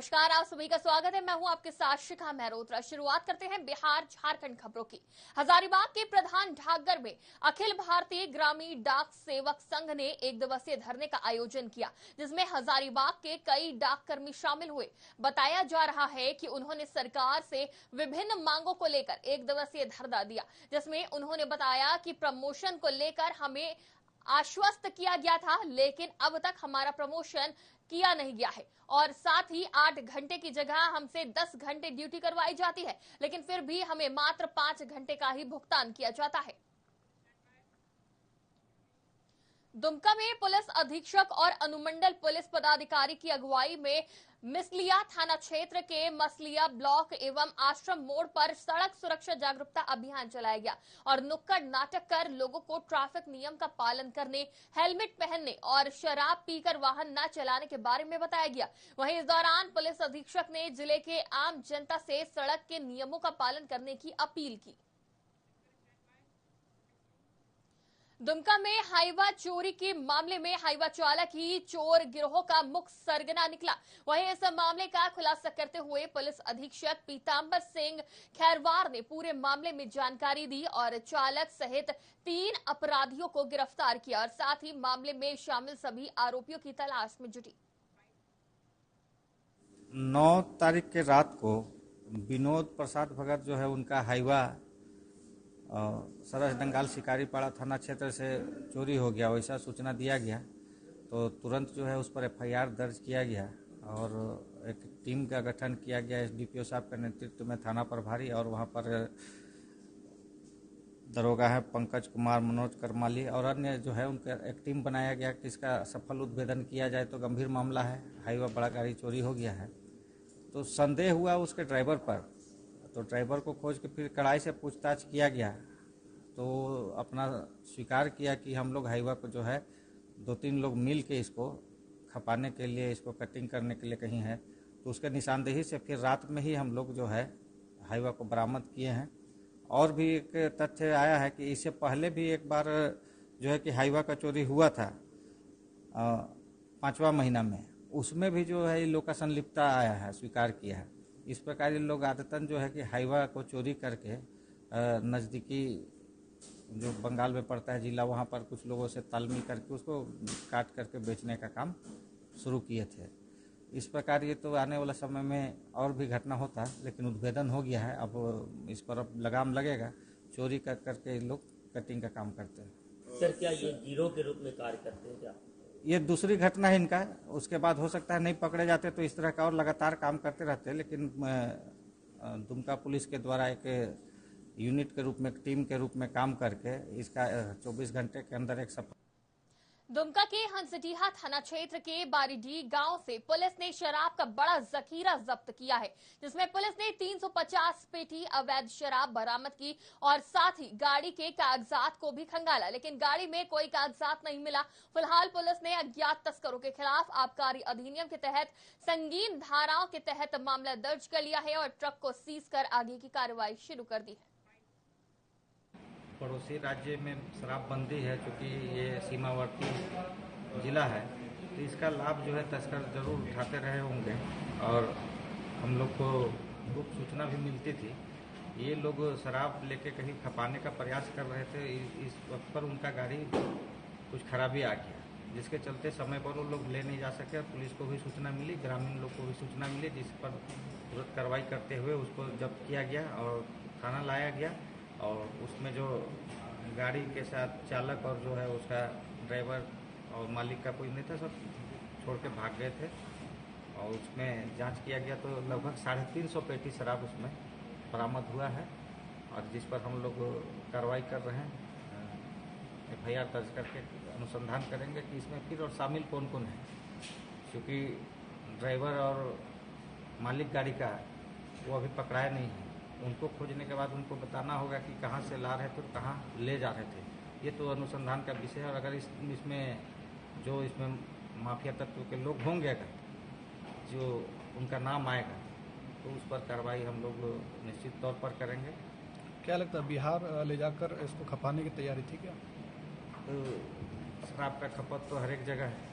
नमस्कार, आप सभी का स्वागत है। मैं हूं आपके साथ शिखा मेहरोत्रा। शुरुआत करते हैं बिहार झारखंड खबरों की। हजारीबाग के प्रधान डाकघर में अखिल भारतीय ग्रामीण डाक सेवक संघ ने एक दिवसीय धरने का आयोजन किया, जिसमें हजारीबाग के कई डाककर्मी शामिल हुए। बताया जा रहा है कि उन्होंने सरकार से विभिन्न मांगों को लेकर एक दिवसीय धरना दिया, जिसमें उन्होंने बताया कि प्रमोशन को लेकर हमें आश्वस्त किया गया था, लेकिन अब तक हमारा प्रमोशन किया नहीं गया है और साथ ही 8 घंटे की जगह हमसे 10 घंटे ड्यूटी करवाई जाती है, लेकिन फिर भी हमें मात्र 5 घंटे का ही भुगतान किया जाता है। दुमका में पुलिस अधीक्षक और अनुमंडल पुलिस पदाधिकारी की अगुवाई में मिसलिया थाना क्षेत्र के मसलिया ब्लॉक एवं आश्रम मोड़ पर सड़क सुरक्षा जागरूकता अभियान चलाया गया और नुक्कड़ नाटक कर लोगों को ट्रैफिक नियम का पालन करने, हेलमेट पहनने और शराब पीकर वाहन न चलाने के बारे में बताया गया। वहीं इस दौरान पुलिस अधीक्षक ने जिले के आम जनता से सड़क के नियमों का पालन करने की अपील की। दुमका में हाईवा चोरी के मामले में हाईवा चालक ही चोर गिरोह का मुख्य सरगना निकला। वहीं इस मामले का खुलासा करते हुए पुलिस अधीक्षक पीतांबर सिंह खैरवार ने पूरे मामले में जानकारी दी और चालक सहित 3 अपराधियों को गिरफ्तार किया और साथ ही मामले में शामिल सभी आरोपियों की तलाश में जुटी। 9 तारीख के रात को विनोद प्रसाद भगत जो है उनका हाईवा सरस डंगाल शिकारीपाड़ा थाना क्षेत्र से चोरी हो गया, वैसा सूचना दिया गया तो तुरंत जो है उस पर एफआईआर दर्ज किया गया और एक टीम का गठन किया गया एसडीपीओ साहब के नेतृत्व में थाना प्रभारी, और वहां पर दरोगा है पंकज कुमार, मनोज करमाली और अन्य जो है उनका एक टीम बनाया गया कि इसका सफल उद्भेदन किया जाए। तो गंभीर मामला है, हाईवा बड़ा गाड़ी चोरी हो गया है। तो संदेह हुआ उसके ड्राइवर पर, तो ड्राइवर को खोज के फिर कड़ाई से पूछताछ किया गया तो अपना स्वीकार किया कि हम लोग हाईवा को जो है 2-3 लोग मिल के इसको खपाने के लिए, इसको कटिंग करने के लिए कहीं है। तो उसके निशानदेही से फिर रात में ही हम लोग जो है हाईवा को बरामद किए हैं। और भी एक तथ्य आया है कि इससे पहले भी एक बार जो है कि हाईवा का चोरी हुआ था 5वां महीना में, उसमें भी जो है इन लोग का संलिप्तता आया है, स्वीकार किया है। इस प्रकार इन लोग आदतन जो है कि हाईवा को चोरी करके नज़दीकी जो बंगाल में पड़ता है जिला, वहाँ पर कुछ लोगों से तालमेल करके उसको काट करके बेचने का काम शुरू किए थे। इस प्रकार ये तो आने वाला समय में और भी घटना होता, लेकिन उद्भेदन हो गया है। अब इस पर अब लगाम लगेगा। चोरी कर करके लोग कटिंग का काम करते हैं। सर, क्या ये गिरोह के रूप में कार्य करते हैं क्या? ये दूसरी घटना है इनका, उसके बाद हो सकता है नहीं पकड़े जाते तो इस तरह का और लगातार काम करते रहते हैं। लेकिन दुमका पुलिस के द्वारा एक यूनिट के रूप में, एक टीम के रूप में काम करके इसका 24 घंटे के अंदर एक सफल। दुमका के हंसडीहा थाना क्षेत्र के बारीडीह गांव से पुलिस ने शराब का बड़ा जखीरा जब्त किया है, जिसमें पुलिस ने 350 पेटी अवैध शराब बरामद की और साथ ही गाड़ी के कागजात को भी खंगाला, लेकिन गाड़ी में कोई कागजात नहीं मिला। फिलहाल पुलिस ने अज्ञात तस्करों के खिलाफ आबकारी अधिनियम के तहत संगीन धाराओं के तहत मामला दर्ज कर लिया है और ट्रक को सीज कर आगे की कार्रवाई शुरू कर दी है। पड़ोसी राज्य में शराबबंदी है, चूँकि ये सीमावर्ती जिला है, तो इसका लाभ जो है तस्कर जरूर उठाते रहे होंगे और हम लोग को गुप्त सूचना भी मिलती थी। ये लोग शराब लेके कहीं खपाने का प्रयास कर रहे थे। इस वक्त पर उनका गाड़ी कुछ खराबी आ गया, जिसके चलते समय पर वो लोग ले नहीं जा सके। पुलिस को भी सूचना मिली, ग्रामीण लोग को भी सूचना मिली, जिस पर तुरंत कार्रवाई करते हुए उसको जब्त किया गया और थाना लाया गया। और उसमें जो गाड़ी के साथ चालक और जो है उसका ड्राइवर और मालिक का कोई नहीं था, सब छोड़ के भाग गए थे। और उसमें जांच किया गया तो लगभग 350 पेटी शराब उसमें बरामद हुआ है और जिस पर हम लोग कार्रवाई कर रहे हैं। एफआईआर दर्ज करके अनुसंधान करेंगे कि इसमें फिर और शामिल कौन कौन है, क्योंकि ड्राइवर और मालिक गाड़ी का वो अभी पकड़ाया नहीं है। उनको खोजने के बाद उनको बताना होगा कि कहाँ से ला रहे थे और कहाँ ले जा रहे थे। ये तो अनुसंधान का विषय है और अगर इसमें जो इसमें माफिया तत्व के लोग होंगे, अगर जो उनका नाम आएगा तो उस पर कार्रवाई हम लोग निश्चित तौर पर करेंगे। क्या लगता है, बिहार ले जाकर इसको खपाने की तैयारी थी क्या? तो शराब का खपत तो हर एक जगह है,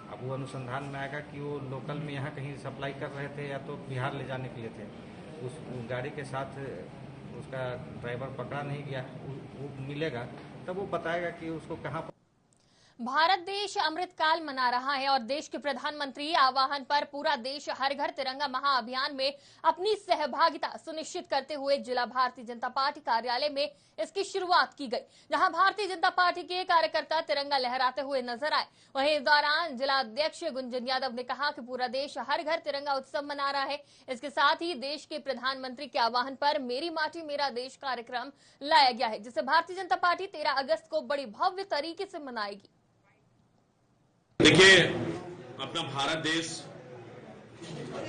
अब वो अनुसंधान में आएगा कि वो लोकल में यहाँ कहीं सप्लाई कर रहे थे या तो बिहार ले जाने के लिए थे। उस गाड़ी के साथ उसका ड्राइवर पकड़ा नहीं गया, वो मिलेगा तब वो बताएगा कि उसको कहाँ पर। भारत देश अमृतकाल मना रहा है और देश के प्रधानमंत्री आह्वान पर पूरा देश हर घर तिरंगा महाअभियान में अपनी सहभागिता सुनिश्चित करते हुए जिला भारतीय जनता पार्टी कार्यालय में इसकी शुरुआत की गई, जहां भारतीय जनता पार्टी के कार्यकर्ता तिरंगा लहराते हुए नजर आए। वहीं इस दौरान जिला अध्यक्ष गुंजन यादव ने कहा कि पूरा देश हर घर तिरंगा उत्सव मना रहा है। इसके साथ ही देश के प्रधानमंत्री के आह्वान पर मेरी माटी मेरा देश कार्यक्रम लाया गया है, जिसे भारतीय जनता पार्टी 13 अगस्त को बड़ी भव्य तरीके से मनाएगी। देखिए, अपना भारत देश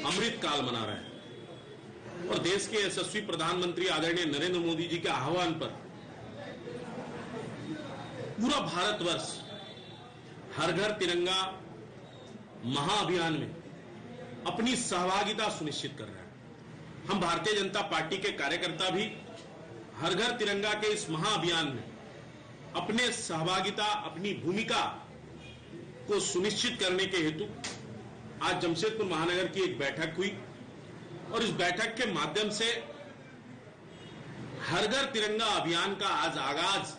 अमृत काल मना रहा है और देश के यशस्वी प्रधानमंत्री आदरणीय नरेंद्र मोदी जी के आह्वान पर पूरा भारतवर्ष हर घर तिरंगा महाअभियान में अपनी सहभागिता सुनिश्चित कर रहा है। हम भारतीय जनता पार्टी के कार्यकर्ता भी हर घर तिरंगा के इस महाअभियान में अपने सहभागिता, अपनी भूमिका को सुनिश्चित करने के हेतु आज जमशेदपुर महानगर की एक बैठक हुई और इस बैठक के माध्यम से हर घर तिरंगा अभियान का आज आगाज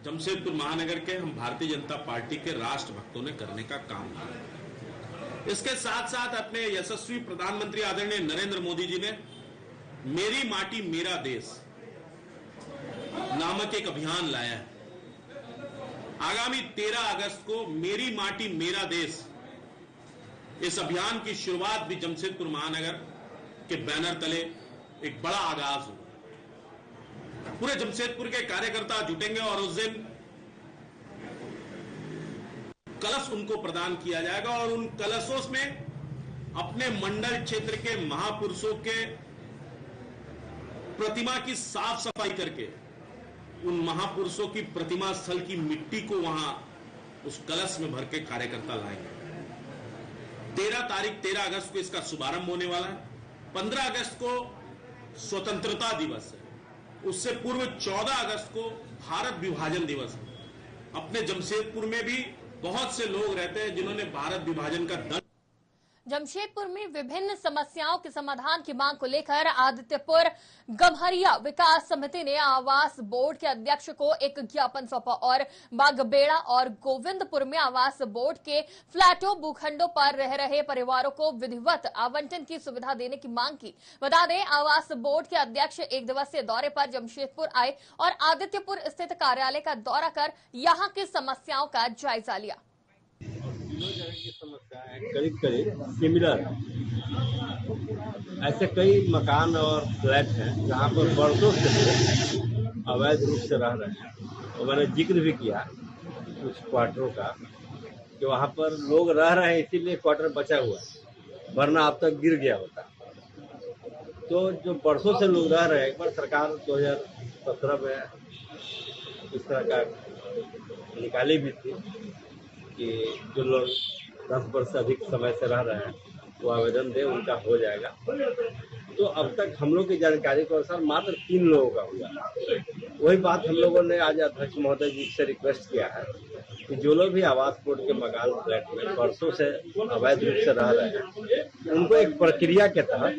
जमशेदपुर महानगर के हम भारतीय जनता पार्टी के राष्ट्र भक्तों ने करने का काम किया। इसके साथ साथ अपने यशस्वी प्रधानमंत्री आदरणीय नरेंद्र मोदी जी ने मेरी माटी मेरा देश नामक एक अभियान लाया है। आगामी 13 अगस्त को मेरी माटी मेरा देश इस अभियान की शुरुआत भी जमशेदपुर महानगर के बैनर तले एक बड़ा आगाज होगा। पूरे जमशेदपुर के कार्यकर्ता जुटेंगे और उस दिन कलश उनको प्रदान किया जाएगा और उन कलशों में अपने मंडल क्षेत्र के महापुरुषों के प्रतिमा की साफ सफाई करके उन महापुरुषों की प्रतिमा स्थल की मिट्टी को वहां उस कलश में भर के कार्यकर्ता लाएंगे। 13 अगस्त को इसका शुभारंभ होने वाला है। 15 अगस्त को स्वतंत्रता दिवस है। उससे पूर्व 14 अगस्त को भारत विभाजन दिवस है। अपने जमशेदपुर में भी बहुत से लोग रहते हैं जिन्होंने भारत विभाजन का दंड। जमशेदपुर में विभिन्न समस्याओं के समाधान की मांग को लेकर आदित्यपुर गम्हरिया विकास समिति ने आवास बोर्ड के अध्यक्ष को एक ज्ञापन सौंपा और बागबेड़ा और गोविंदपुर में आवास बोर्ड के फ्लैटों भूखंडों पर रह रहे परिवारों को विधिवत आवंटन की सुविधा देने की मांग की। बता दें, आवास बोर्ड के अध्यक्ष एक दिवसीय दौरे पर जमशेदपुर आए और आदित्यपुर स्थित कार्यालय का दौरा कर यहां की समस्याओं का जायजा लिया। की समस्या है करीब सिमिलर है। ऐसे कई मकान और फ्लैट हैं जहां पर वर्षों से अवैध रूप से रह रहे हैं और मैंने जिक्र भी किया कुछ क्वार्टरों का कि वहां पर लोग रह रहे हैं, इसीलिए क्वार्टर बचा हुआ है, वरना अब तक गिर गया होता। तो जो वर्षों से लोग रह रहे हैं, एक बार सरकार 2017 में इस तरह का निकाली भी थी कि जो लोग 10 वर्ष से अधिक समय से रह रहे हैं वो आवेदन दे, उनका हो जाएगा। तो अब तक हम लोग की जानकारी के अनुसार मात्र 3 लोगों का हुआ। वही बात हम लोगों ने आज अध्यक्ष महोदय जी से रिक्वेस्ट किया है कि जो लोग भी आवास बोर्ड के मकान फ्लैट में वर्षों से अवैध रूप से रह रहे हैं, उनको एक प्रक्रिया के तहत,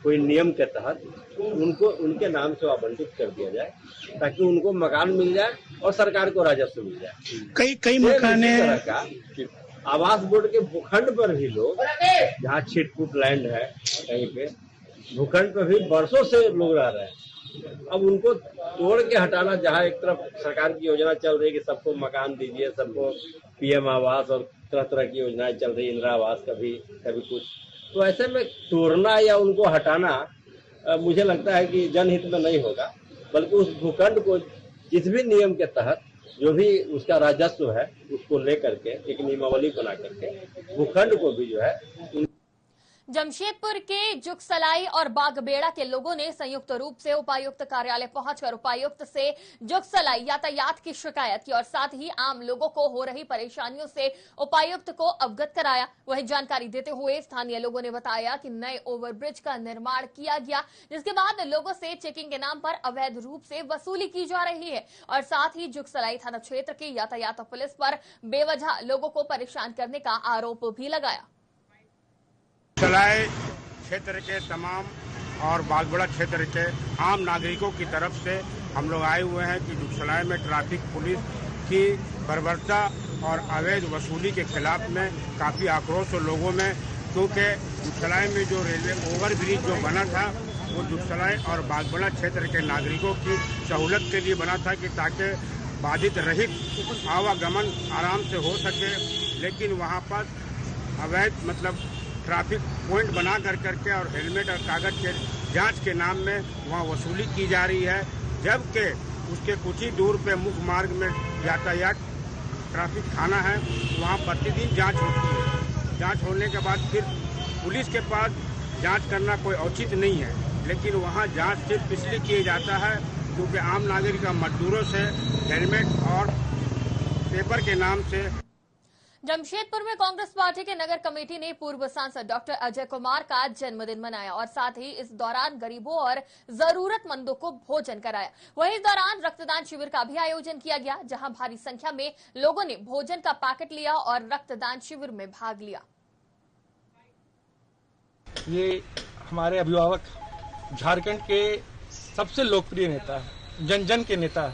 कोई नियम के तहत उनको उनके नाम से आवंटित कर दिया जाए ताकि उनको मकान मिल जाए और सरकार को राजस्व मिल जाए। कई मकान का आवास बोर्ड के भूखंड पर भी लोग, जहाँ छिटपुट लैंड है कहीं पे, भूखंड पर भी वर्षों से लोग रह रहे हैं। अब उनको तोड़ के हटाना, जहाँ एक तरफ सरकार की योजना चल रही है कि सबको मकान दीजिए, सबको पीएम आवास और तरह तरह की योजनाएं चल रही, इंदिरा आवास कभी कुछ, तो ऐसे में तोड़ना या उनको हटाना मुझे लगता है कि जनहित में नहीं होगा, बल्कि उस भूखंड को जिस भी नियम के तहत जो भी उसका राजस्व है उसको लेकर के एक नियमावली बना करके भूखंड को भी जो है। जमशेदपुर के जुगसलाई और बागबेड़ा के लोगों ने संयुक्त रूप से उपायुक्त कार्यालय पहुंचकर उपायुक्त से जुगसलाई यातायात की शिकायत की और साथ ही आम लोगों को हो रही परेशानियों से उपायुक्त को अवगत कराया। वहीं जानकारी देते हुए स्थानीय लोगों ने बताया कि नए ओवरब्रिज का निर्माण किया गया, जिसके बाद लोगों से चेकिंग के नाम पर अवैध रूप से वसूली की जा रही है और साथ ही जुगसलाई थाना क्षेत्र की यातायात पुलिस पर बेवजह लोगों को परेशान करने का आरोप भी लगाया। जुगसलाई क्षेत्र के तमाम और बागबेड़ा क्षेत्र के आम नागरिकों की तरफ से हम लोग आए हुए हैं कि जुगसलाई में ट्रैफिक पुलिस की बर्बरता और अवैध वसूली के खिलाफ में काफ़ी आक्रोश है लोगों में, क्योंकि जुगसलाई में जो रेलवे ओवरब्रिज जो बना था वो जुगसलाई और बागबेड़ा क्षेत्र के नागरिकों की सहूलत के लिए बना था कि ताकि बाधित रहित आवागमन आराम से हो सके, लेकिन वहाँ पर अवैध ट्रैफिक पॉइंट बना करके और हेलमेट और कागज के जांच के नाम में वहाँ वसूली की जा रही है, जबकि उसके कुछ ही दूर पे मुख्य मार्ग में यातायात ट्रैफिक थाना है, वहाँ प्रतिदिन जांच होती है। जांच होने के बाद फिर पुलिस के पास जांच करना कोई औचित नहीं है, लेकिन वहाँ जांच सिर्फ इसलिए किया जाता है क्योंकि आम नागरिक का मजदूरों से हेलमेट और पेपर के नाम से। जमशेदपुर में कांग्रेस पार्टी के नगर कमेटी ने पूर्व सांसद डॉक्टर अजय कुमार का जन्मदिन मनाया और साथ ही इस दौरान गरीबों और जरूरतमंदों को भोजन कराया। वहीं इस दौरान रक्तदान शिविर का भी आयोजन किया गया, जहां भारी संख्या में लोगों ने भोजन का पैकेट लिया और रक्तदान शिविर में भाग लिया। ये हमारे अभिभावक झारखंड के सबसे लोकप्रिय नेता, जन जन के नेता,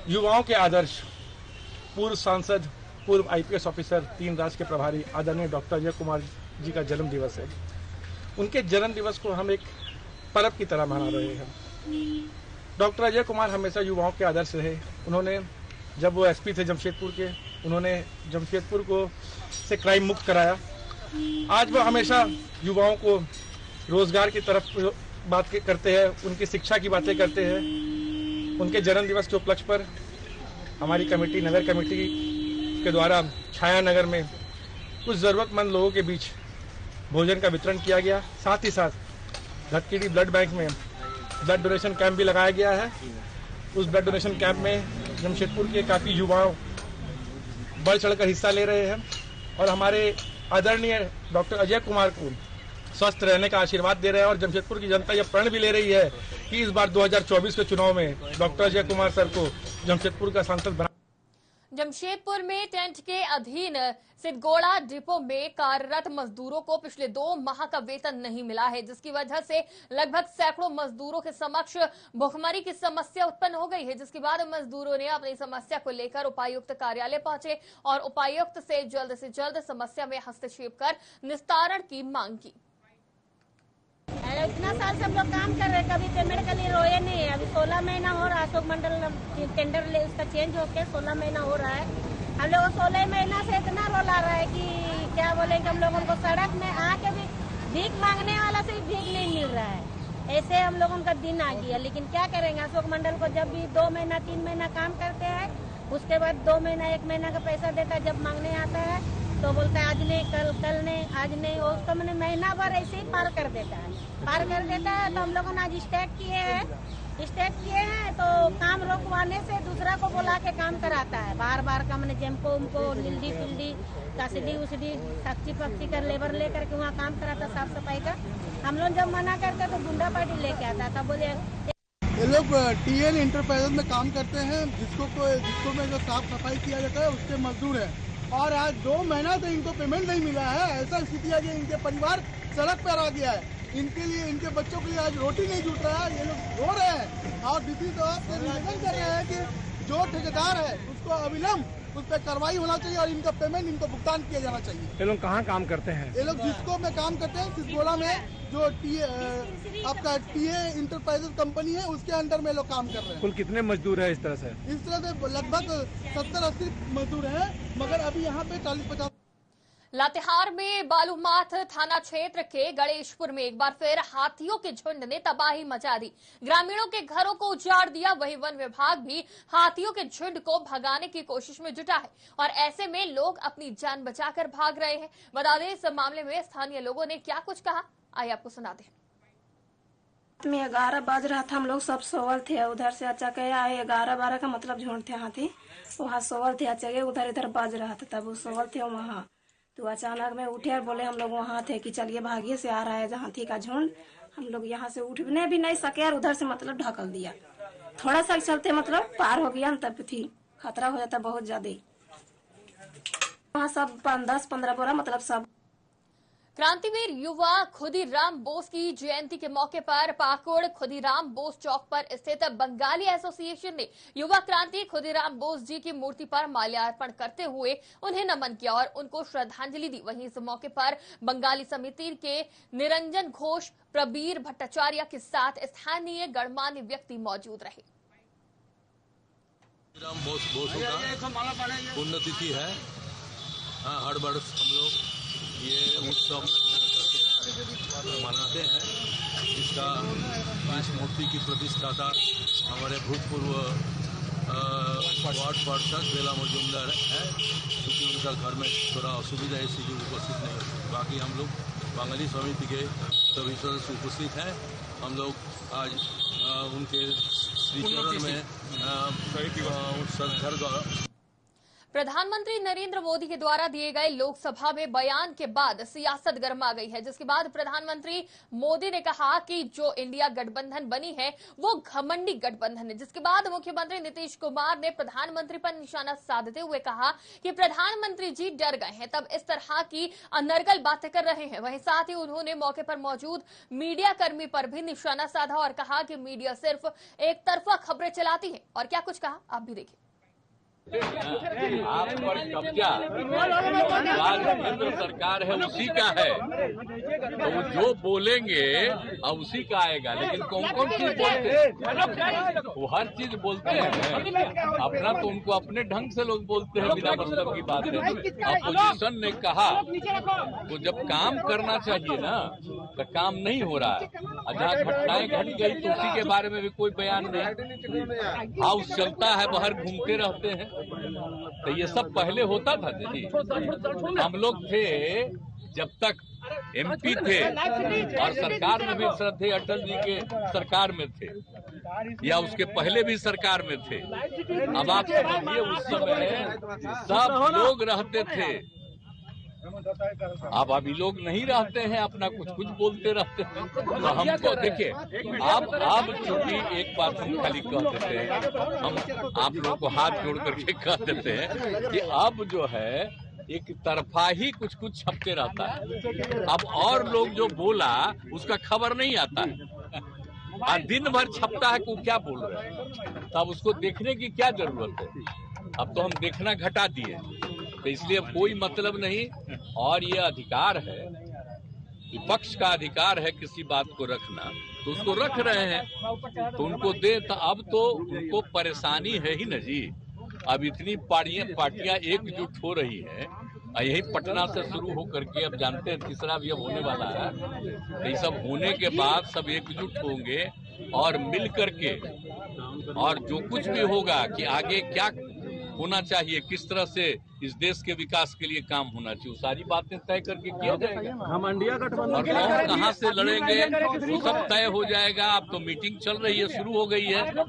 युवाओं के आदर्श, पूर्व सांसद, पूर्व आईपीएस ऑफिसर, 3 राज्य के प्रभारी आदरणीय डॉक्टर अजय कुमार जी का जन्म दिवस है। उनके जन्म दिवस को हम एक पर्व की तरह मना रहे हैं। डॉक्टर अजय कुमार हमेशा युवाओं के आदर्श रहे। उन्होंने, जब वो एसपी थे जमशेदपुर के, उन्होंने जमशेदपुर को से क्राइम मुक्त कराया। आज वो हमेशा युवाओं को रोजगार की तरफ बात करते हैं, उनकी शिक्षा की बातें करते हैं। उनके जन्म दिवस के उपलक्ष्य पर हमारी कमेटी, नगर कमेटी के द्वारा छाया नगर में कुछ जरूरतमंद लोगों के बीच भोजन का वितरण किया गया। साथ ही साथ धतकीडी ब्लड बैंक में ब्लड डोनेशन कैंप भी लगाया गया है। उस ब्लड डोनेशन कैंप में जमशेदपुर के काफी युवाओं बढ़ चढ़कर हिस्सा ले रहे हैं और हमारे आदरणीय डॉक्टर अजय कुमार को स्वस्थ रहने का आशीर्वाद दे रहे हैं और जमशेदपुर की जनता यह प्रण भी ले रही है कि इस बार 2024 के चुनाव में डॉक्टर अजय कुमार सर को जमशेदपुर का सांसद बना। जमशेदपुर में टेंट के अधीन सिद्धगोड़ा डिपो में कार्यरत मजदूरों को पिछले 2 माह का वेतन नहीं मिला है, जिसकी वजह से लगभग सैकड़ों मजदूरों के समक्ष भुखमरी की समस्या उत्पन्न हो गई है। जिसके बाद मजदूरों ने अपनी समस्या को लेकर उपायुक्त कार्यालय पहुंचे और उपायुक्त से जल्द समस्या में हस्तक्षेप कर निस्तारण की मांग की। इतना साल से हम लोग काम कर रहे हैं, कभी पेमेंट के लिए रोए नहीं है। अभी 16 महीना हो रहा है, अशोक मंडल टेंडर ले उसका चेंज होकर 16 महीना हो रहा है। हम लोग 16 महीना से इतना रोला रहा है कि क्या बोलेंगे, हम लोगों को सड़क में आके भी भीख मांगने वाला से भीख नहीं मिल रहा है। ऐसे हम लोगों का दिन आ गया, लेकिन क्या करेंगे। अशोक मंडल को जब भी 2 महीना 3 महीना काम करते हैं, उसके बाद 2 महीना 1 महीना का पैसा देता है। जब मांगने आता है तो बोलता है आज नहीं, कल नहीं, आज नहीं। उसको मैंने महीना भर ऐसे ही पार कर देता है। तो हम लोगों ने आज स्ट्राइक किए हैं तो काम रोकवाने से दूसरा को बुला के काम कराता है। बार का मैंने जेमको उनको लिल्डी फिल्डी कासीडी उसडी साक्षी पक्षी कर लेबर लेकर के वहाँ काम कराता, साफ सफाई का। हम लोग जब मना करते तो गुंडा पार्टी लेके आता था। बोले ये लोग टीएन इंटरप्राइजेज में काम करते हैं, जिसको में जो साफ सफाई किया जाता है उसके मजदूर हैं और आज 2 महीना से इनको पेमेंट नहीं मिला है। ऐसा स्थिति है कि इनके परिवार सड़क पर आ गया है। इनके लिए, इनके बच्चों के लिए आज रोटी नहीं जुट रहा है। ये लोग रो रहे हैं और डीसी साहब से निवेदन कर रहे हैं कि जो ठेकेदार है उसको अविलंब उस पर कार्रवाई होना चाहिए और इनका पेमेंट इनको भुगतान किया जाना चाहिए। ये लोग कहाँ काम करते हैं? ये लोग जिसको में काम करते हैं सिद्धगोड़ा में, जो आपका टीए इंटरप्राइजेज कंपनी है उसके अंडर में लोग काम कर रहे हैं। कुल कितने मजदूर है इस तरह से? लगभग 70-80 मजदूर हैं, मगर अभी यहाँ पे 40-50। लातेहार में बालूमाथ थाना क्षेत्र के गणेशपुर में एक बार फिर हाथियों के झुंड ने तबाही मचा दी। ग्रामीणों के घरों को उजाड़ दिया। वहीं वन विभाग भी हाथियों के झुंड को भगाने की कोशिश में जुटा है और ऐसे में लोग अपनी जान बचाकर भाग रहे हैं। बता दें, इस मामले में स्थानीय लोगों ने क्या कुछ कहा, आइए आपको सुना दें। में 11 बज रहा था, हम लोग सब सोवल थे। उधर से अचानक आए 11-12 का मतलब झुंड थे हाथी, वहाँ सोवल थे। अचानक उधर इधर बज रहा था, तब वो सोवल थे वहाँ। तो अचानक में उठे और बोले, हम लोग वहाँ थे कि चलिए भागिए से आ रहा है हाथी का झुंड। हम लोग यहाँ से उठने भी नहीं सके और उधर से मतलब ढकल दिया। थोड़ा सा चलते मतलब पार हो गया, तब फिर खतरा हो जाता बहुत ज्यादा। वहाँ सब 10-15 बोरा मतलब सब। क्रांतिवीर युवा खुदीराम बोस की जयंती के मौके पर पाकुड़ खुदीराम बोस चौक पर स्थित बंगाली एसोसिएशन ने युवा क्रांति खुदीराम बोस जी की मूर्ति पर माल्यार्पण करते हुए उन्हें नमन किया और उनको श्रद्धांजलि दी। वहीं इस मौके पर बंगाली समिति के निरंजन घोष, प्रबीर भट्टाचार्य के साथ स्थानीय गणमान्य व्यक्ति मौजूद रहे। खुदीराम बोस का पुण्यतिथि है। हर वर्ष हम लोग ये उत्सव मनाते हैं। इस मूर्ति की प्रतिष्ठाता हमारे भूतपूर्व वार्ड पार्षद बेला मजुमदार है, क्योंकि उनका घर में थोड़ा असुविधा है, इसीलिए उपस्थित नहीं है। बाकी हम लोग बंगाली समिति के सभी सदस्य उपस्थित हैं। हम लोग आज उनके श्रीचरण में श्रद्धा। प्रधानमंत्री नरेंद्र मोदी के द्वारा दिए गए लोकसभा में बयान के बाद सियासत गर्मा गई है, जिसके बाद प्रधानमंत्री मोदी ने कहा कि जो इंडिया गठबंधन बनी है वो घमंडी गठबंधन है। जिसके बाद मुख्यमंत्री नीतीश कुमार ने प्रधानमंत्री पर निशाना साधते हुए कहा कि प्रधानमंत्री जी डर गए हैं, तब इस तरह की अनर्गल बातें कर रहे हैं। वहीं साथ ही उन्होंने मौके पर मौजूद मीडिया कर्मी पर भी निशाना साधा और कहा कि मीडिया सिर्फ एक तरफा खबरें चलाती है। और क्या कुछ कहा, आप भी देखिए। आप पर कब्जा आज केंद्र सरकार है, उसी का है, तो वो जो बोलेंगे अब उसी का आएगा। लेकिन कौन कौन चीज बोलते हैं, वो हर चीज बोलते हैं अपना, तो उनको अपने ढंग से लोग बोलते हैं, बिना मतलब की बात है। अपोजिशन ने कहा तो जब काम करना चाहिए ना, तो काम नहीं हो रहा है। जहाँ घटनाएं घट गई तो उसी के बारे में भी कोई बयान नहीं। हाउस चलता है, बाहर घूमते रहते हैं। तो ये सब पहले होता था जी। हम लोग थे जब तक एमपी थे और सरकार में भी थे, अटल जी के सरकार में थे या उसके पहले भी सरकार में थे। अब आप समझिए उस समय सब लोग रहते थे, अब अभी लोग नहीं रहते हैं, अपना कुछ कुछ बोलते रहते हैं। तो हमको देखिए, आप चूंकि एक बात हम खाली कह देते हैं, हम आप लोग को हाथ जोड़ करके कह देते हैं कि अब जो है एक तरफा ही कुछ कुछ छपते रहता है। अब और लोग जो बोला उसका खबर नहीं आता है, और दिन भर छपता है कि वो क्या बोल रहे हैं, तब उसको देखने की क्या जरूरत है। अब तो हम देखना घटा दिए, तो इसलिए कोई मतलब नहीं। और ये अधिकार है, विपक्ष का अधिकार है किसी बात को रखना, तो उसको रख रहे हैं, तो उनको दे। तो अब तो उनको परेशानी है ही न जी। अब इतनी पार्टियां एकजुट हो रही है, यही पटना से शुरू होकर के अब जानते हैं तीसरा भी अब होने वाला है। तो ये सब होने के बाद सब एकजुट होंगे और मिल करके, और जो कुछ भी होगा कि आगे क्या होना चाहिए, किस तरह से इस देश के विकास के लिए काम होना चाहिए, सारी बातें तय करके किया जाएगा। हम इंडिया गठबंधन और कौन कहाँ से लड़ेंगे वो सब तय हो जाएगा। अब तो मीटिंग चल रही है, शुरू हो गई है, तो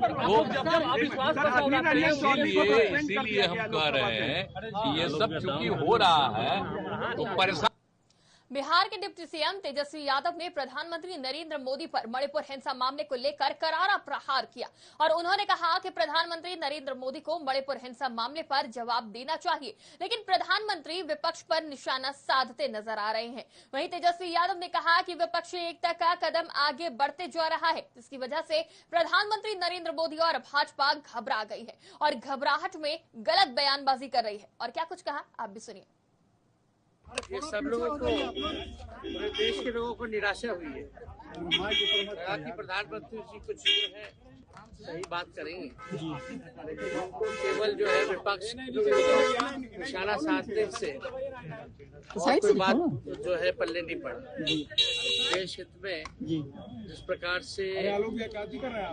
इसीलिए हम कह रहे हैं कि ये सब चूंकि हो रहा है तो परेशान। बिहार के डिप्टी सीएम तेजस्वी यादव ने प्रधानमंत्री नरेंद्र मोदी पर मणिपुर हिंसा मामले को लेकर करारा प्रहार किया और उन्होंने कहा कि प्रधानमंत्री नरेंद्र मोदी को मणिपुर हिंसा मामले पर जवाब देना चाहिए, लेकिन प्रधानमंत्री विपक्ष पर निशाना साधते नजर आ रहे हैं। वहीं तेजस्वी यादव ने कहा कि विपक्ष एकता का कदम आगे बढ़ते जा रहा है, जिसकी वजह से प्रधानमंत्री नरेंद्र मोदी और भाजपा घबरा गई है और घबराहट में गलत बयानबाजी कर रही है। और क्या कुछ कहा, आप भी सुनिए। ये सब लोगों को, पूरे देश के लोगों को निराशा हुई है। कहा कि प्रधानमंत्री जी कुछ ये है सही बात करेंगे उनको केवल जो है विपक्ष निशाना साधने से और कोई बात जो है पल्ले नहीं पड़ा। देश हित में जिस प्रकार से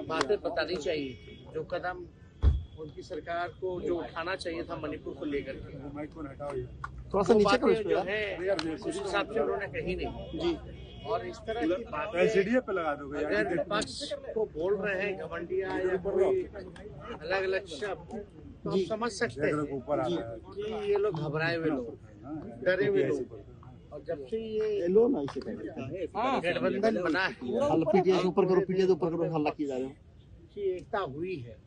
बातें बतानी चाहिए थी, जो कदम उनकी सरकार को जो उठाना चाहिए था मणिपुर को लेकर के, थोड़ा सा नीचे करो जो है उस हिसाब से उन्होंने कही नहीं जी। और इस तरह की बातें पे लगा दोगे अगर विपक्ष को बोल रहे हैं घमंडिया या कोई अलग अलग शब्द, तो आप समझ सकते हैं कि ये लोग घबराए हुए लोग, डरे हुए लोग। और जब से ये गठबंधन बना है, ऊपर करो, पीटीआई ऊपर करो, हल्ला किए जा रहे हो की एकता हुई है,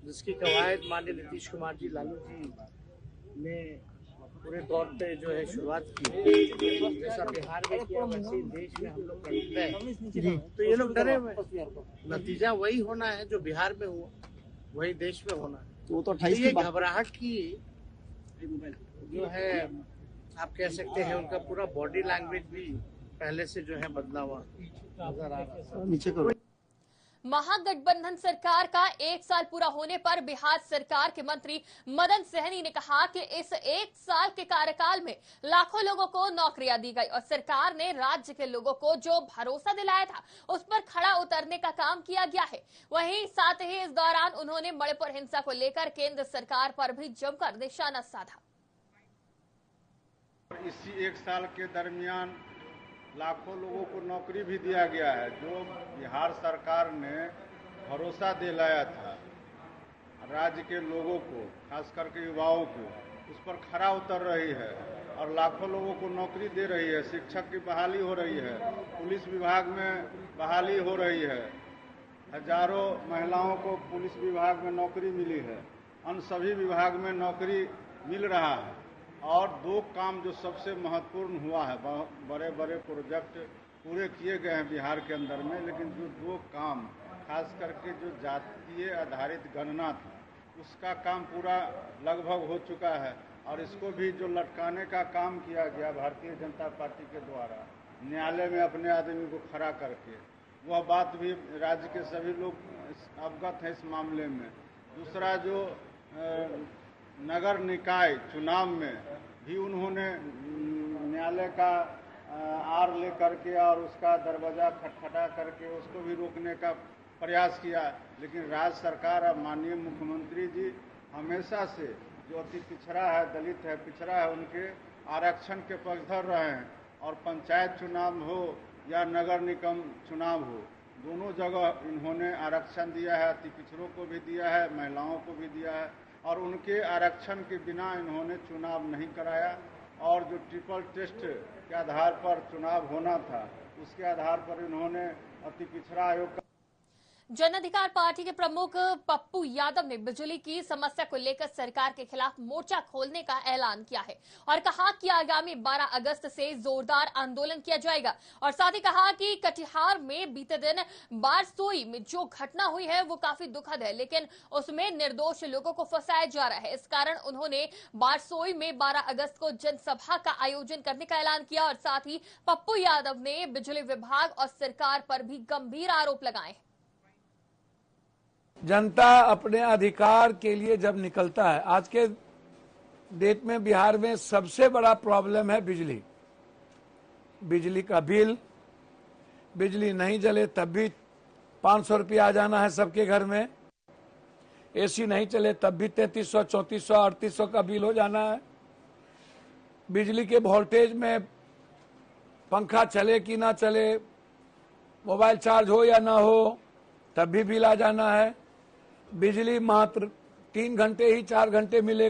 जिसकी कवायद माननीय नीतीश कुमार जी, लालू जी ने पूरे तौर पे जो है शुरुआत की, जैसा बिहार में किया वैसे ही देश में हम लोग करते हैं। तो ये लोग डरे हुए, नतीजा वही होना है जो बिहार में हुआ, वही देश में होना है। तो वो तो ये घबराहट की जो है आप कह सकते हैं, उनका पूरा बॉडी लैंग्वेज भी पहले से जो है बदला हुआ नजर आ रहा है। नीचे करो। महागठबंधन सरकार का 1 साल पूरा होने पर बिहार सरकार के मंत्री मदन सहनी ने कहा कि इस 1 साल के कार्यकाल में लाखों लोगों को नौकरियां दी गई और सरकार ने राज्य के लोगों को जो भरोसा दिलाया था उस पर खड़ा उतरने का काम किया गया है। वहीं साथ ही इस दौरान उन्होंने मणिपुर हिंसा को लेकर केंद्र सरकार पर भी जमकर निशाना साधा। इसी 1 साल के दरमियान लाखों लोगों को नौकरी भी दिया गया है, जो बिहार सरकार ने भरोसा दिलाया था राज्य के लोगों को, खास करके युवाओं को, उस पर खरा उतर रही है और लाखों लोगों को नौकरी दे रही है। शिक्षक की बहाली हो रही है, पुलिस विभाग में बहाली हो रही है, हजारों महिलाओं को पुलिस विभाग में नौकरी मिली है, अन्य सभी विभाग में नौकरी मिल रहा है। और 2 काम जो सबसे महत्वपूर्ण हुआ है, बड़े बड़े प्रोजेक्ट पूरे किए गए हैं बिहार के अंदर में, लेकिन जो 2 काम खास करके जो जातीय आधारित गणना था उसका काम पूरा लगभग हो चुका है और इसको भी जो लटकाने का काम किया गया भारतीय जनता पार्टी के द्वारा न्यायालय में अपने आदमी को खड़ा करके, वह बात भी राज्य के सभी लोग अवगत हैं इस मामले में। दूसरा जो नगर निकाय चुनाव में भी उन्होंने न्यायालय का आर ले करके और उसका दरवाजा खटखटा करके उसको भी रोकने का प्रयास किया, लेकिन राज्य सरकार और माननीय मुख्यमंत्री जी हमेशा से जो अति पिछड़ा है, दलित है, पिछड़ा है, उनके आरक्षण के पक्षधर रहे हैं। और पंचायत चुनाव हो या नगर निगम चुनाव हो, दोनों जगह इन्होंने आरक्षण दिया है, अति पिछड़ों को भी दिया है, महिलाओं को भी दिया है और उनके आरक्षण के बिना इन्होंने चुनाव नहीं कराया। और जो ट्रिपल टेस्ट के आधार पर चुनाव होना था उसके आधार पर इन्होंने अति पिछड़ा आयोग का। जन अधिकार पार्टी के प्रमुख पप्पू यादव ने बिजली की समस्या को लेकर सरकार के खिलाफ मोर्चा खोलने का ऐलान किया है और कहा कि आगामी 12 अगस्त से जोरदार आंदोलन किया जाएगा। और साथ ही कहा कि कटिहार में बीते दिन बारसोई में जो घटना हुई है वो काफी दुखद है, लेकिन उसमें निर्दोष लोगों को फंसाया जा रहा है। इस कारण उन्होंने बारसोई में 12 अगस्त को जनसभा का आयोजन करने का ऐलान किया। और साथ ही पप्पू यादव ने बिजली विभाग और सरकार पर भी गंभीर आरोप लगाए। जनता अपने अधिकार के लिए जब निकलता है, आज के डेट में बिहार में सबसे बड़ा प्रॉब्लम है बिजली। बिजली का बिल, बिजली नहीं जले तब भी 500 रुपया आ जाना है सबके घर में, एसी नहीं चले तब भी 3300, 3400, 3800 का बिल हो जाना है। बिजली के वोल्टेज में पंखा चले कि ना चले, मोबाइल चार्ज हो या ना हो तब भी बिल आ जाना है। बिजली मात्र 3 घंटे ही 4 घंटे मिले,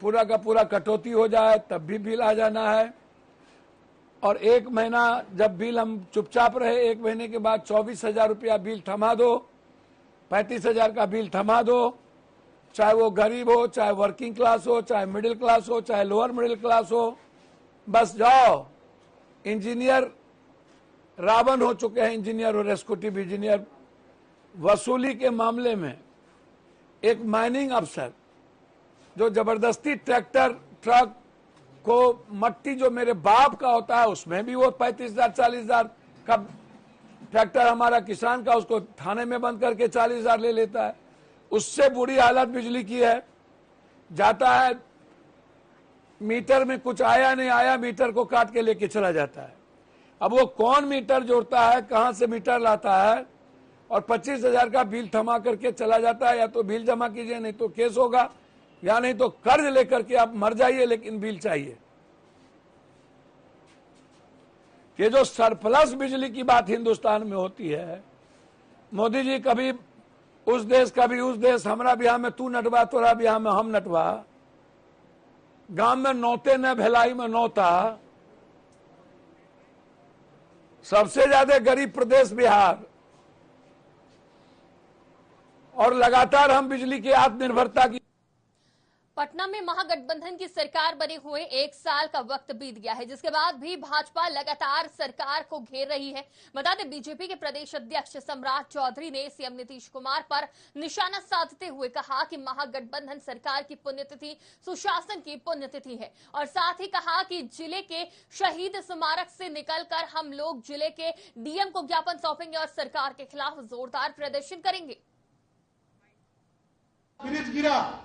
पूरा का पूरा कटौती हो जाए तब भी बिल आ जाना है। और 1 महीना जब बिल हम चुपचाप रहे, 1 महीने के बाद 24,000 रुपया बिल थमा दो, 35,000 का बिल थमा दो। चाहे वो गरीब हो, चाहे वर्किंग क्लास हो, चाहे मिडिल क्लास हो, चाहे लोअर मिडिल क्लास हो, बस जाओ। इंजीनियर रावण हो चुके हैं, इंजीनियर और एग्जीक्यूटिव इंजीनियर। वसूली के मामले में एक माइनिंग अफसर जो जबरदस्ती ट्रैक्टर ट्रक को, मट्टी जो मेरे बाप का होता है उसमें भी वो 35,000 40,000 का ट्रैक्टर हमारा किसान का, उसको थाने में बंद करके 40,000 ले लेता है। उससे बुरी हालत बिजली की है। जाता है मीटर में कुछ आया नहीं आया, मीटर को काट के लेके चला जाता है। अब वो कौन मीटर जोड़ता है, कहां से मीटर लाता है, और 25,000 का बिल थमा करके चला जाता है। या तो बिल जमा कीजिए, नहीं तो केस होगा, या नहीं तो कर्ज लेकर के आप मर जाइए, लेकिन बिल चाहिए। ये जो सरप्लस बिजली की बात हिंदुस्तान में होती है, मोदी जी कभी उस देश कभी उस देश, हमारा ब्याह में तू नटवा, तोरा ब्याह में हम नटवा, गांव में नौते न भिलाई में नौता। सबसे ज्यादा गरीब प्रदेश बिहार, और लगातार हम बिजली की आत्मनिर्भरता की। पटना में महागठबंधन की सरकार बने हुए 1 साल का वक्त बीत गया है, जिसके बाद भी भाजपा लगातार सरकार को घेर रही है। बता दें, बीजेपी के प्रदेश अध्यक्ष सम्राट चौधरी ने सीएम नीतीश कुमार पर निशाना साधते हुए कहा कि महागठबंधन सरकार की पुण्यतिथि सुशासन की पुण्यतिथि है, और साथ ही कहा कि जिले के शहीद स्मारक से निकलकर हम लोग जिले के डीएम को ज्ञापन सौंपेंगे और सरकार के खिलाफ जोरदार प्रदर्शन करेंगे। फ्रिज गिरा,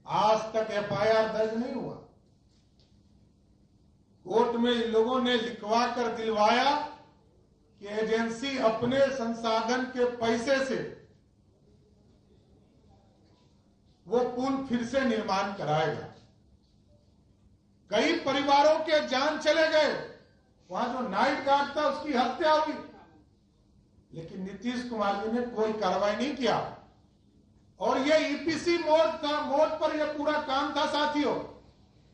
आज तक एफआईआर दर्ज नहीं हुआ। कोर्ट में इन लोगों ने लिखवा कर दिलवाया कि एजेंसी अपने संसाधन के पैसे से वो पुल फिर से निर्माण कराएगा। कई परिवारों के जान चले गए, वहां जो नाइट गार्ड था उसकी हत्या हुई, लेकिन नीतीश कुमार जी ने कोई कार्रवाई नहीं किया। और ये ईपीसी मोड पर ये पूरा काम था साथियों।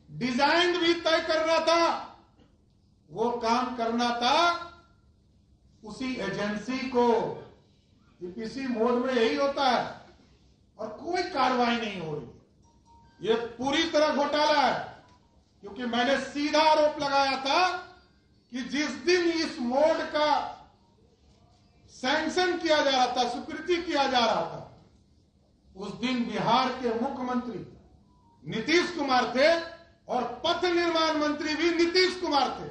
डिजाइन भी तय करना था, वो काम करना था उसी एजेंसी को। ईपीसी मोड में यही होता है, और कोई कार्रवाई नहीं हो रही। ये पूरी तरह घोटाला है, क्योंकि मैंने सीधा आरोप लगाया था कि जिस दिन इस मोड का सैंक्शन किया जा रहा था, स्वीकृति किया जा रहा था, उस दिन बिहार के मुख्यमंत्री नीतीश कुमार थे और पथ निर्माण मंत्री भी नीतीश कुमार थे।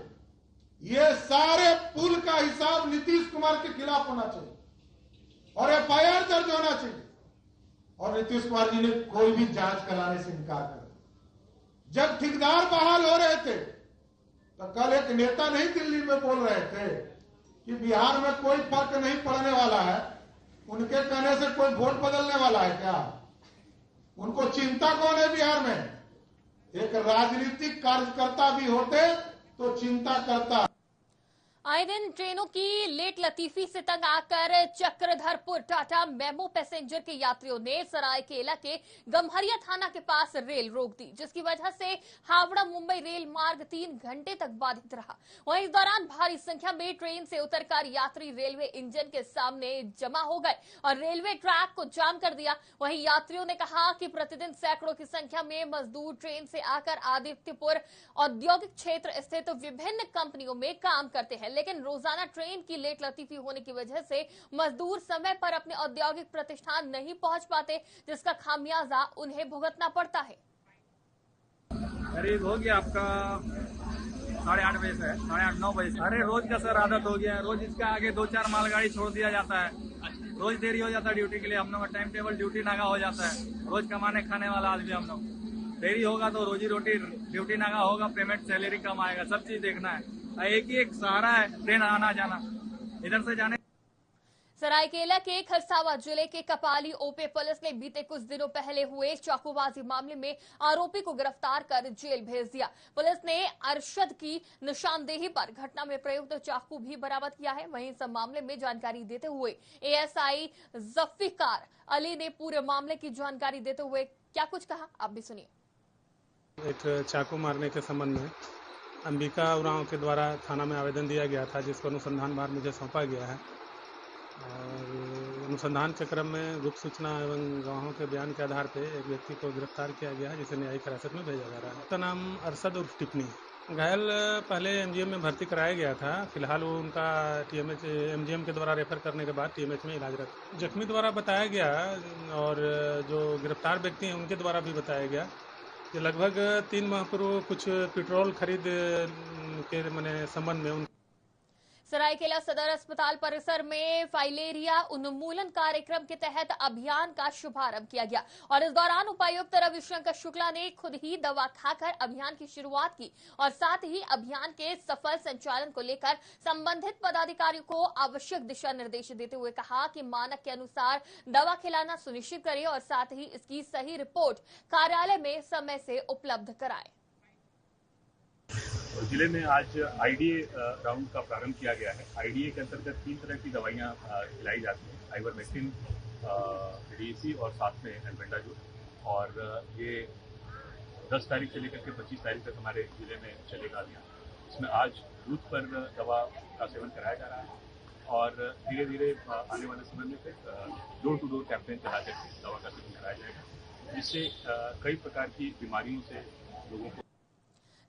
ये सारे पुल का हिसाब नीतीश कुमार के खिलाफ होना चाहिए और एफआईआर दर्ज होना चाहिए। और नीतीश कुमार जी ने कोई भी जांच कराने से इनकार कर दिया। जब ठेकेदार बहाल हो रहे थे तो कल एक नेता नहीं दिल्ली में बोल रहे थे कि बिहार में कोई फर्क नहीं पड़ने वाला है। उनके कहने से कोई वोट बदलने वाला है क्या? उनको चिंता कौन है बिहार में? एक राजनीतिक कार्यकर्ता भी होते तो चिंता करता। आए दिन ट्रेनों की लेट लतीफी से तंग आकर चक्रधरपुर टाटा मेमो पैसेंजर के यात्रियों ने सरायकेला के गम्हरिया थाना के पास रेल रोक दी, जिसकी वजह से हावड़ा मुंबई रेल मार्ग 3 घंटे तक बाधित रहा। वहीं इस दौरान भारी संख्या में ट्रेन से उतरकर यात्री रेलवे इंजन के सामने जमा हो गए और रेलवे ट्रैक को जाम कर दिया। वहीं यात्रियों ने कहा कि प्रतिदिन सैकड़ों की संख्या में मजदूर ट्रेन से आकर आदित्यपुर औद्योगिक क्षेत्र स्थित विभिन्न कंपनियों में काम करते हैं, लेकिन रोजाना ट्रेन की लेट लतीफी होने की वजह से मजदूर समय पर अपने औद्योगिक प्रतिष्ठान नहीं पहुंच पाते, जिसका खामियाजा उन्हें भुगतना पड़ता है। करीब हो गया आपका 8:30 बजे से 8:30-9 बजे से। अरे रोज का सर आदत हो गया है, रोज इसका आगे 2-4 मालगाड़ी छोड़ दिया जाता है, रोज देरी हो जाता है ड्यूटी के लिए। हम लोग का टाइम टेबल ड्यूटी नागा हो जाता है, रोज कमाने खाने वाला आदमी हम लोग। देरी होगा तो रोजी रोटी ड्यूटी नागा होगा, पेमेंट सैलरी कम आएगा, सब चीज देखना है। एक ही एक सहारा है ट्रेन आना जाना, इधर से जाने। सरायकेला के खरसावा जिले के कपाली ओपे पुलिस ने बीते कुछ दिनों पहले हुए चाकूबाजी मामले में आरोपी को गिरफ्तार कर जेल भेज दिया। पुलिस ने अरशद की निशानदेही पर घटना में प्रयुक्त चाकू भी बरामद किया है। वहीं इस मामले में जानकारी देते हुए एएसआई जफ्फिकार अली ने पूरे मामले की जानकारी देते हुए क्या कुछ कहा, आप भी सुनिए। एक चाकू मारने के संबंध में अंबिका उरांव के द्वारा थाना में आवेदन दिया गया था, जिसको अनुसंधान भार मुझे सौंपा गया है। और अनुसंधान के क्रम में गुप्त सूचना एवं गवाहों के बयान के आधार पर एक व्यक्ति को गिरफ्तार किया गया है, जिसे न्यायिक हिरासत में भेजा जा रहा है। उसका नाम अरशद उर्फ टिप्पणी। घायल पहले एमजीएम में भर्ती कराया गया था, फिलहाल वो उनका टीएमएच एमजीएम के द्वारा रेफर करने के बाद टीएमएच में इलाजरत। जख्मी द्वारा बताया गया और जो गिरफ्तार व्यक्ति हैं उनके द्वारा भी बताया गया कि लगभग 3 माह पूर्व कुछ पेट्रोल खरीद के संबंध में सरायकेला सदर अस्पताल परिसर में फाइलेरिया उन्मूलन कार्यक्रम के तहत अभियान का शुभारंभ किया गया और इस दौरान उपायुक्त रविशंकर शुक्ला ने खुद ही दवा खाकर अभियान की शुरुआत की और साथ ही अभियान के सफल संचालन को लेकर संबंधित पदाधिकारियों को आवश्यक दिशा निर्देश देते हुए कहा कि मानक के अनुसार दवा खिलाना सुनिश्चित करें और साथ ही इसकी सही रिपोर्ट कार्यालय में समय से उपलब्ध कराएं। जिले में आज आईडीए राउंड का प्रारंभ किया गया है। आईडीए के अंतर्गत 3 तरह की दवाइयां खिलाई जाती हैं, आइवरमेक्टिन, डीएसी और साथ में एल्बेंडाजोल। और ये 10 तारीख से लेकर के 25 तारीख तक हमारे जिले में चलेगा अभियान। इसमें आज बूथ पर दवा का सेवन कराया जा रहा है और धीरे धीरे आने वाले समय में फिर डोर टू डोर कैंपेन चला करके दवा का सेवन कराया जाएगा, जिससे कई प्रकार की बीमारियों से लोगों को।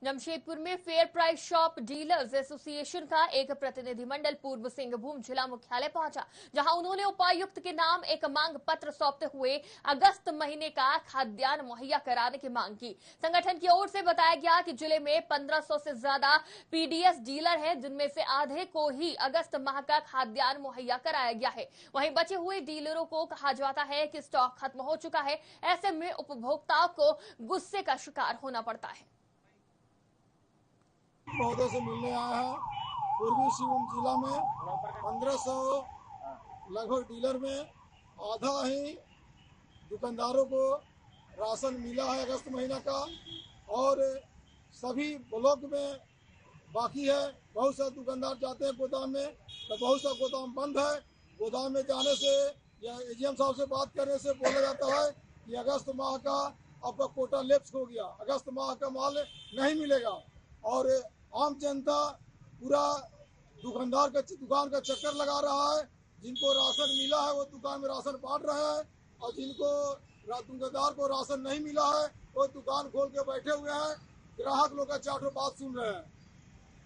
जमशेदपुर में fair price shop dealers association का एक प्रतिनिधिमंडल पूर्व सिंहभूम जिला मुख्यालय पहुंचा, जहां उन्होंने उपायुक्त के नाम एक मांग पत्र सौंपते हुए अगस्त महीने का खाद्यान्न मुहैया कराने की मांग की। संगठन की ओर से बताया गया कि जिले में 1500 से ज्यादा पीडीएस डीलर हैं, जिनमें से आधे को ही अगस्त माह का खाद्यान्न मुहैया कराया गया है। वहीं बचे हुए डीलरों को कहा जाता है कि स्टॉक खत्म हो चुका है। ऐसे में उपभोक्ताओं को गुस्से का शिकार होना पड़ता है। महोदय से मिलने आया है। पूर्वी सिंहभूम जिला में 1500 लगभग डीलर में आधा ही दुकानदारों को राशन मिला है अगस्त महीना का और सभी ब्लॉक में बाकी है। बहुत सारे दुकानदार जाते हैं गोदाम में तो बहुत सा गोदाम बंद है। गोदाम में जाने से या एजीएम साहब से बात करने से बोला जाता है कि अगस्त माह का आपका कोटा लैप्स हो गया, अगस्त माह का माल नहीं मिलेगा। और आम जनता पूरा दुकान का चक्कर लगा रहा है। जिनको राशन मिला है वो दुकान में राशन बांट रहे हैं और जिनको दुकानदार को राशन नहीं मिला है वो दुकान खोल के बैठे हुए हैं। ग्राहक लोग का चारों बात सुन रहे हैं।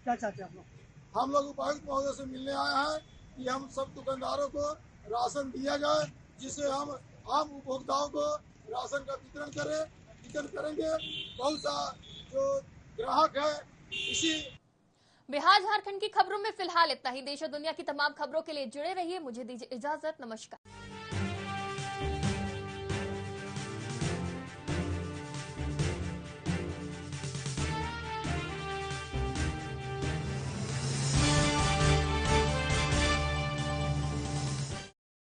क्या चाहते हैं आप लोग? हम लोग उपायुक्त महोदय से मिलने आए हैं कि हम सब दुकानदारों को राशन दिया जाए, जिससे हम आम उपभोक्ताओं को राशन का वितरण करेंगे। बहुत सा जो ग्राहक है इसी। बिहार झारखंड की खबरों में फिलहाल इतना ही। देश और दुनिया की तमाम खबरों के लिए जुड़े रहिए। मुझे दीजिए इजाजत। नमस्कार।